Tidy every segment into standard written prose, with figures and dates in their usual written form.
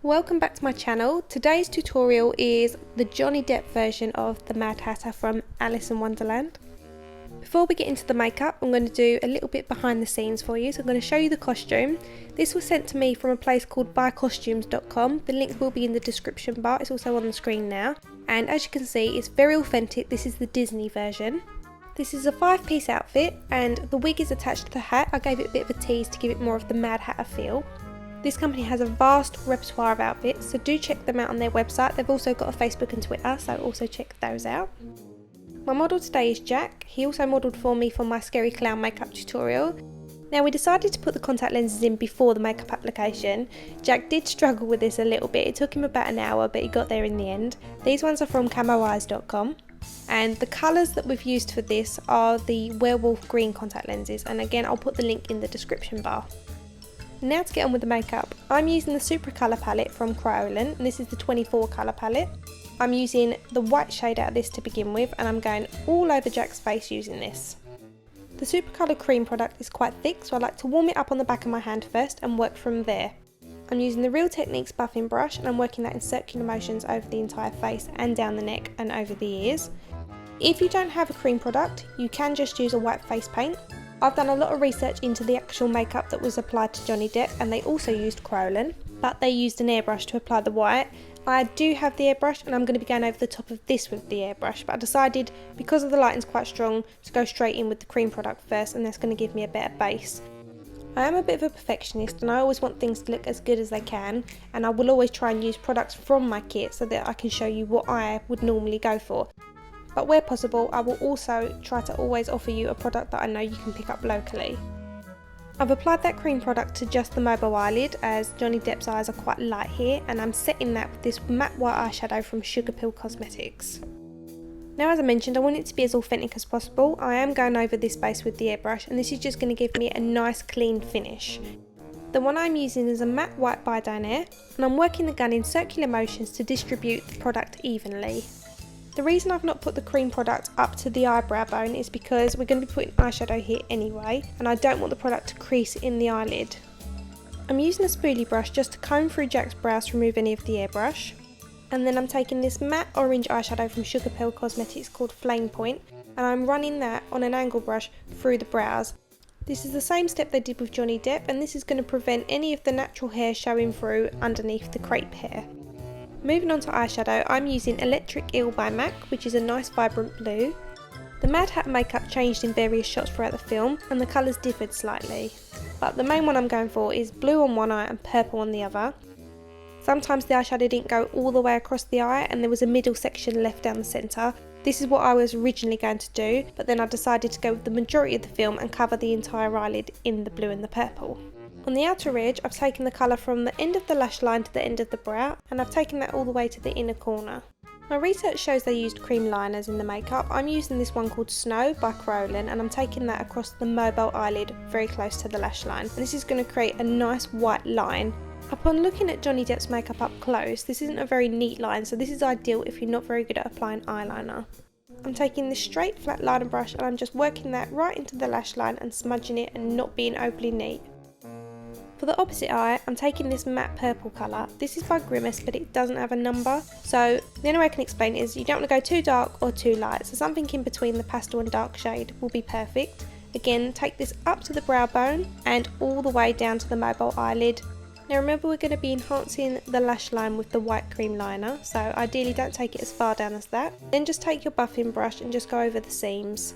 Welcome back to my channel. Today's tutorial is the Johnny Depp version of the Mad Hatter from Alice in Wonderland. Before we get into the makeup, I'm going to do a little bit behind the scenes for you. So I'm going to show you the costume. This was sent to me from a place called buycostumes.com. The link will be in the description bar. It's also on the screen now. And as you can see, it's very authentic. This is the Disney version. This is a 5-piece outfit and the wig is attached to the hat. I gave it a bit of a tease to give it more of the Mad Hatter feel. This company has a vast repertoire of outfits, so do check them out on their website. They've also got a Facebook and Twitter, so also check those out. My model today is Jack. He also modelled for me for my Scary Clown makeup tutorial. Now we decided to put the contact lenses in before the makeup application. Jack did struggle with this a little bit. It took him about an hour, but he got there in the end. These ones are from camoeyes.com. And the colours that we've used for this are the werewolf green contact lenses, and again I'll put the link in the description bar. Now to get on with the makeup. I'm using the Supracolor palette from Kryolan, and this is the 24 colour palette. I'm using the white shade out of this to begin with, and I'm going all over Jack's face using this. The Supracolor cream product is quite thick, so I like to warm it up on the back of my hand first and work from there. I'm using the Real Techniques buffing brush, and I'm working that in circular motions over the entire face and down the neck and over the ears. If you don't have a cream product, you can just use a white face paint. I've done a lot of research into the actual makeup that was applied to Johnny Depp, and they also used Kryolan, but they used an airbrush to apply the white. I do have the airbrush and I'm going to be going over the top of this with the airbrush, but I decided, because of the lighting's quite strong, to go straight in with the cream product first, and that's going to give me a better base. I am a bit of a perfectionist and I always want things to look as good as they can, and I will always try and use products from my kit so that I can show you what I would normally go for. But where possible, I will also try to always offer you a product that I know you can pick up locally. I've applied that cream product to just the mobile eyelid, as Johnny Depp's eyes are quite light here, and I'm setting that with this matte white eyeshadow from Sugar Pill Cosmetics. Now, as I mentioned, I want it to be as authentic as possible. I am going over this base with the airbrush, and this is just going to give me a nice clean finish. The one I'm using is a matte white by Dinair, and I'm working the gun in circular motions to distribute the product evenly. The reason I've not put the cream product up to the eyebrow bone is because we're going to be putting eyeshadow here anyway, and I don't want the product to crease in the eyelid. I'm using a spoolie brush just to comb through Jack's brows to remove any of the airbrush. And then I'm taking this matte orange eyeshadow from Sugar Pill Cosmetics called Flame Point, and I'm running that on an angle brush through the brows. This is the same step they did with Johnny Depp, and this is going to prevent any of the natural hair showing through underneath the crepe hair. Moving on to eyeshadow, I'm using Electric Eel by MAC, which is a nice vibrant blue. The Mad Hatter makeup changed in various shots throughout the film, and the colours differed slightly. But the main one I'm going for is blue on one eye and purple on the other. Sometimes the eyeshadow didn't go all the way across the eye, and there was a middle section left down the centre. This is what I was originally going to do, but then I decided to go with the majority of the film and cover the entire eyelid in the blue and the purple. On the outer edge, I've taken the colour from the end of the lash line to the end of the brow, and I've taken that all the way to the inner corner. My research shows they used cream liners in the makeup. I'm using this one called Snow by Kryolan, and I'm taking that across the mobile eyelid very close to the lash line. And this is going to create a nice white line. Upon looking at Johnny Depp's makeup up close, this isn't a very neat line, so this is ideal if you're not very good at applying eyeliner. I'm taking this straight flat liner brush and I'm just working that right into the lash line and smudging it and not being overly neat. For the opposite eye, I'm taking this matte purple colour. This is by Grimas, but it doesn't have a number. So the only way I can explain it is you don't want to go too dark or too light. So something in between the pastel and dark shade will be perfect. Again, take this up to the brow bone and all the way down to the mobile eyelid. Now remember, we're going to be enhancing the lash line with the white cream liner. So ideally don't take it as far down as that. Then just take your buffing brush and just go over the seams.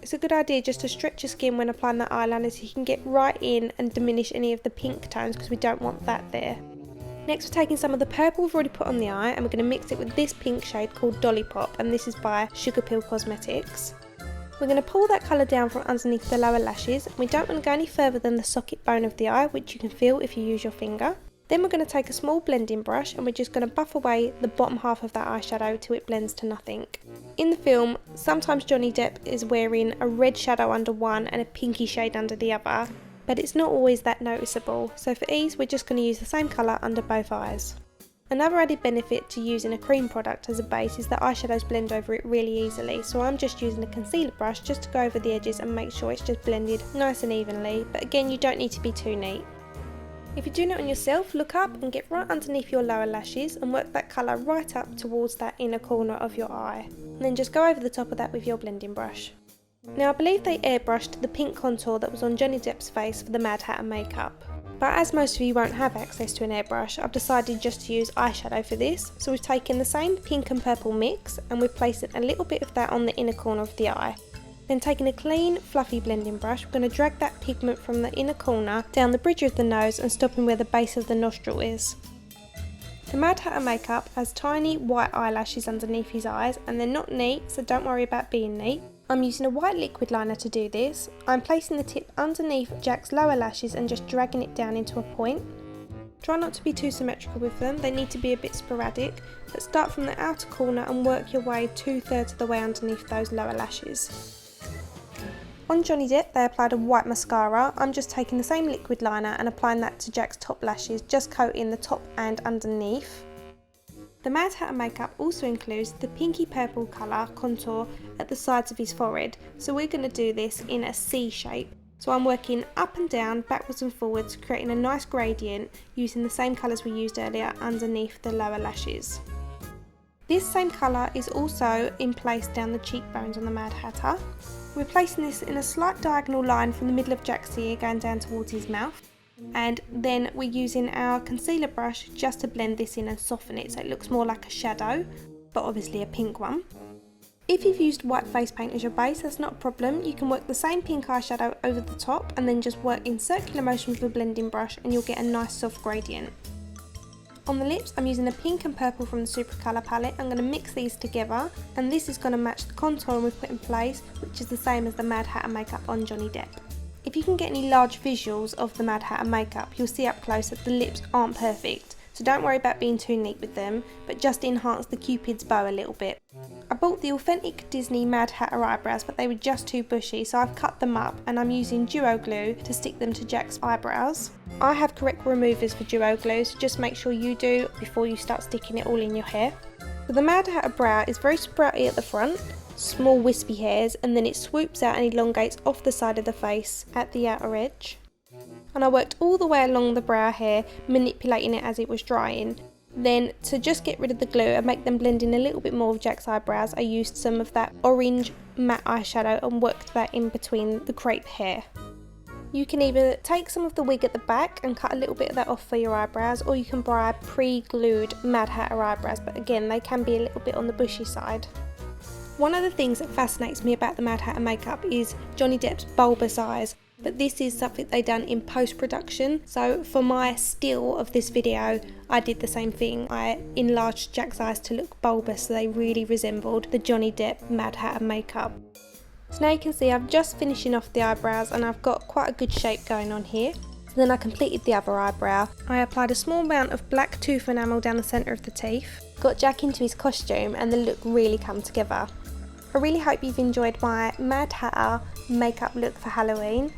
It's a good idea just to stretch your skin when applying that eyeliner so you can get right in and diminish any of the pink tones, because we don't want that there. Next, we're taking some of the purple we've already put on the eye and we're going to mix it with this pink shade called Dollipop, and this is by Sugar Pill Cosmetics. We're going to pull that colour down from underneath the lower lashes, and we don't want to go any further than the socket bone of the eye, which you can feel if you use your finger. Then we're going to take a small blending brush and we're just going to buff away the bottom half of that eyeshadow till it blends to nothing. In the film, sometimes Johnny Depp is wearing a red shadow under one and a pinky shade under the other, but it's not always that noticeable, so for ease we're just going to use the same colour under both eyes. Another added benefit to using a cream product as a base is that eyeshadows blend over it really easily, so I'm just using a concealer brush just to go over the edges and make sure it's just blended nice and evenly, but again you don't need to be too neat. If you're doing it on yourself, look up and get right underneath your lower lashes and work that colour right up towards that inner corner of your eye. And then just go over the top of that with your blending brush. Now I believe they airbrushed the pink contour that was on Johnny Depp's face for the Mad Hatter makeup. But as most of you won't have access to an airbrush, I've decided just to use eyeshadow for this. So we've taken the same pink and purple mix and we've placed a little bit of that on the inner corner of the eye. Then taking a clean, fluffy blending brush, we're going to drag that pigment from the inner corner down the bridge of the nose and stopping where the base of the nostril is. The Mad Hatter makeup has tiny white eyelashes underneath his eyes and they're not neat, so don't worry about being neat. I'm using a white liquid liner to do this. I'm placing the tip underneath Jack's lower lashes and just dragging it down into a point. Try not to be too symmetrical with them, they need to be a bit sporadic, but start from the outer corner and work your way 2/3 of the way underneath those lower lashes. On Johnny Depp they applied a white mascara. I'm just taking the same liquid liner and applying that to Jack's top lashes, just coating the top and underneath. The Mad Hatter makeup also includes the pinky purple colour contour at the sides of his forehead, so we're going to do this in a C shape. So I'm working up and down, backwards and forwards, creating a nice gradient using the same colours we used earlier underneath the lower lashes. This same colour is also in place down the cheekbones on the Mad Hatter. We're placing this in a slight diagonal line from the middle of Jack's ear going down towards his mouth. And then we're using our concealer brush just to blend this in and soften it so it looks more like a shadow, but obviously a pink one. If you've used white face paint as your base, that's not a problem. You can work the same pink eyeshadow over the top and then just work in circular motion with a blending brush and you'll get a nice soft gradient. On the lips, I'm using the pink and purple from the Supracolor palette. I'm going to mix these together and this is going to match the contour we've put in place, which is the same as the Mad Hatter makeup on Johnny Depp. If you can get any large visuals of the Mad Hatter makeup, you'll see up close that the lips aren't perfect, so don't worry about being too neat with them, but just enhance the Cupid's bow a little bit. I bought the authentic Disney Mad Hatter eyebrows, but they were just too bushy, so I've cut them up and I'm using duo glue to stick them to Jack's eyebrows. I have correct removers for duo glue, so just make sure you do before you start sticking it all in your hair. So the Mad Hatter brow is very sprouty at the front, small wispy hairs, and then it swoops out and elongates off the side of the face at the outer edge. And I worked all the way along the brow hair, manipulating it as it was drying. Then to just get rid of the glue and make them blend in a little bit more of Jack's eyebrows, I used some of that orange matte eyeshadow and worked that in between the crepe hair. You can either take some of the wig at the back and cut a little bit of that off for your eyebrows, or you can buy pre-glued Mad Hatter eyebrows, but again they can be a little bit on the bushy side. One of the things that fascinates me about the Mad Hatter makeup is Johnny Depp's bulbous eyes, but this is something they done in post-production, so for my still of this video I did the same thing. I enlarged Jack's eyes to look bulbous so they really resembled the Johnny Depp Mad Hatter makeup. So now you can see I'm just finishing off the eyebrows and I've got quite a good shape going on here. So then I completed the other eyebrow. I applied a small amount of black tooth enamel down the centre of the teeth, got Jack into his costume and the look really come together. I really hope you've enjoyed my Mad Hatter makeup look for Halloween.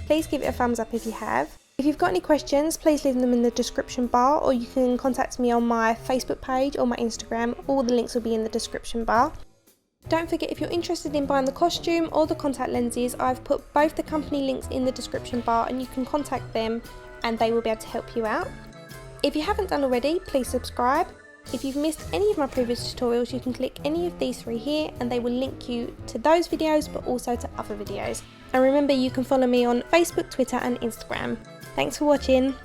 Please give it a thumbs up if you have. If you've got any questions, please leave them in the description bar, or you can contact me on my Facebook page or my Instagram. All the links will be in the description bar. Don't forget, if you're interested in buying the costume or the contact lenses, I've put both the company links in the description bar and you can contact them and they will be able to help you out. If you haven't done already, please subscribe. If you've missed any of my previous tutorials, you can click any of these three here and they will link you to those videos but also to other videos. And remember, you can follow me on Facebook, Twitter and Instagram. Thanks for watching.